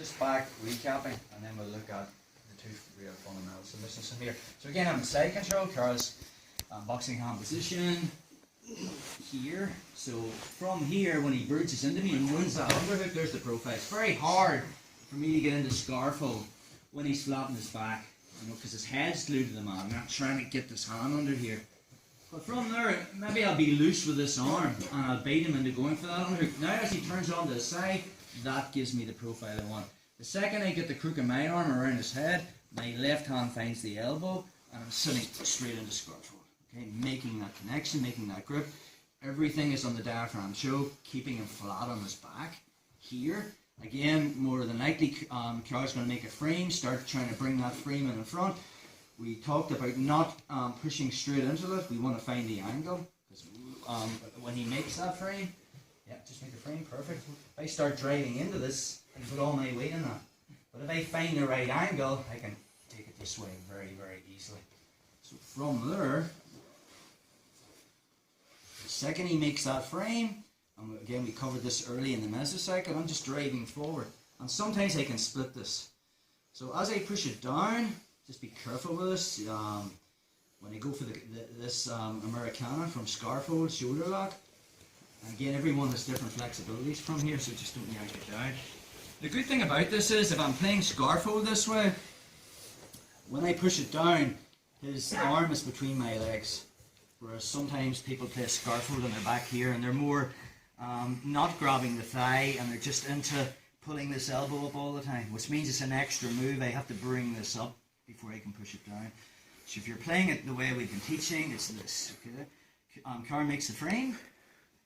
just back recapping, and then we'll look at the two real fundamental submissions from here. So again, I'm in side control, Carl's boxing hand position here. So from here, when he bridges into me and runs that underhook, there's the profile. It's very hard for me to get into scarf hold when he's flattening his back, you know, because his head's glued to the mat. I'm not trying to get this hand under here. But from there, maybe I'll be loose with this arm and I'll bait him into going for that underhook. Now as he turns on to the side, that gives me the profile I want. The second I get the crook of my arm around his head, my left hand finds the elbow and I'm sitting straight into scarf hold. Okay, making that connection, making that grip. Everything is on the diaphragm choke, keeping him flat on his back. Here, again, more than likely, Carl's going to make a frame, start trying to bring that frame in front. We talked about not pushing straight into it. We want to find the angle. Because when he makes that frame, yeah, just make the frame perfect. If I start driving into this, I can put all my weight in that. But if I find the right angle, I can take it this way very, very easily. So from there, the second he makes that frame, and again we covered this early in the mesocycle, I'm just driving forward. And sometimes I can split this. So as I push it down, just be careful with this. When I go for this americana from scarf hold, shoulder lock, and again everyone has different flexibilities from here, so just don't yank it down. The good thing about this is if I'm playing scarf hold this way, when I push it down, his arm is between my legs. Whereas sometimes people play scarf hold on their back here and they're more not grabbing the thigh and they're just into pulling this elbow up all the time, which means it's an extra move. I have to bring this up before I can push it down. So if you're playing it the way we've been teaching, it's this. Okay? Carl makes the frame,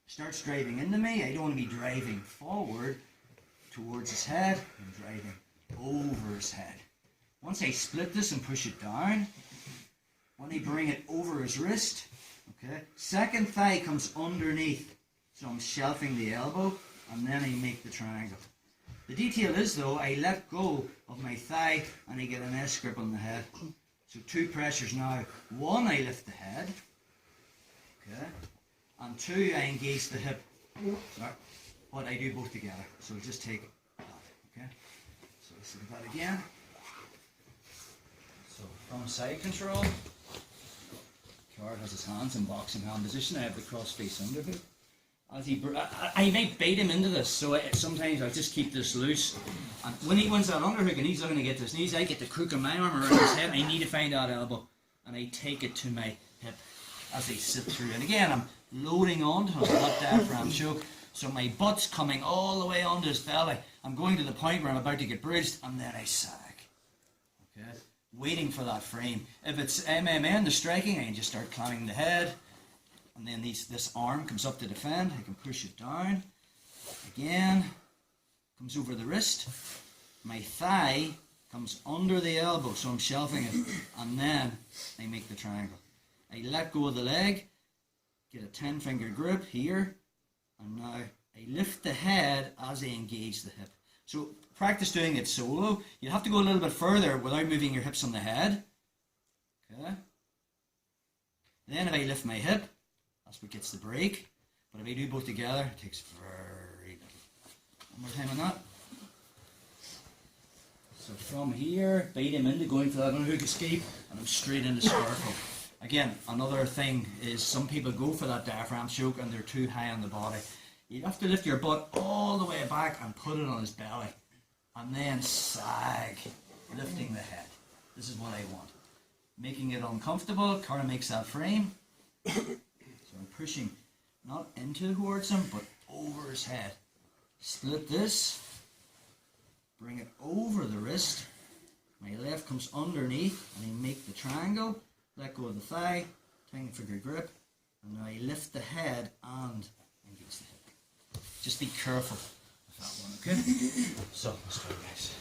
starts driving into me. I don't want to be driving forward towards his head. I'm driving over his head. Once I split this and push it down, when I bring it over his wrist, okay, second thigh comes underneath. So I'm shelving the elbow and then I make the triangle. The detail is though, I let go of my thigh and I get an S grip on the head. So two pressures now. One, I lift the head. Okay. And two, I engage the hip. Sorry. But I do both together. So I'll just take that. Okay. So let's look at that again. So from side control, Carl has his hands in boxing hand position. I have the cross face underhook. As I might bait him into this, so sometimes I'll just keep this loose. And when he wins that underhook and he's looking to get to his knees, I get the crook of my arm around his head. I need to find that elbow, and I take it to my hip as I sit through. And again, I'm loading onto him, not diaphragm choke. So my butt's coming all the way onto his belly. I'm going to the point where I'm about to get bridged, and then I sag. Okay, waiting for that frame. If it's MMA, the striking, I can just start climbing the head. And then this arm comes up to defend. I can push it down. Again, comes over the wrist. My thigh comes under the elbow, so I'm shelving it. And then I make the triangle. I let go of the leg, get a 10-finger grip here, and now I lift the head as I engage the hip. So practice doing it solo. You have to go a little bit further without moving your hips on the head. Okay. Then if I lift my hip, that's what gets the break. But if I do both together, it takes very little. One more time on that. So from here, bait him into going for that underhook escape, and I'm straight into scarf hold. Again, another thing is some people go for that diaphragm choke and they're too high on the body. You have to lift your butt all the way back and put it on his belly. And then sag, lifting the head. This is what I want. Making it uncomfortable, Carl makes that frame. So I'm pushing not into towards him, but over his head. Split this, bring it over the wrist. My left comes underneath, and I make the triangle. Let go of the thigh, 10-finger grip, and now I lift the head and engage the hip. Just be careful with that one, okay? So let's try, guys.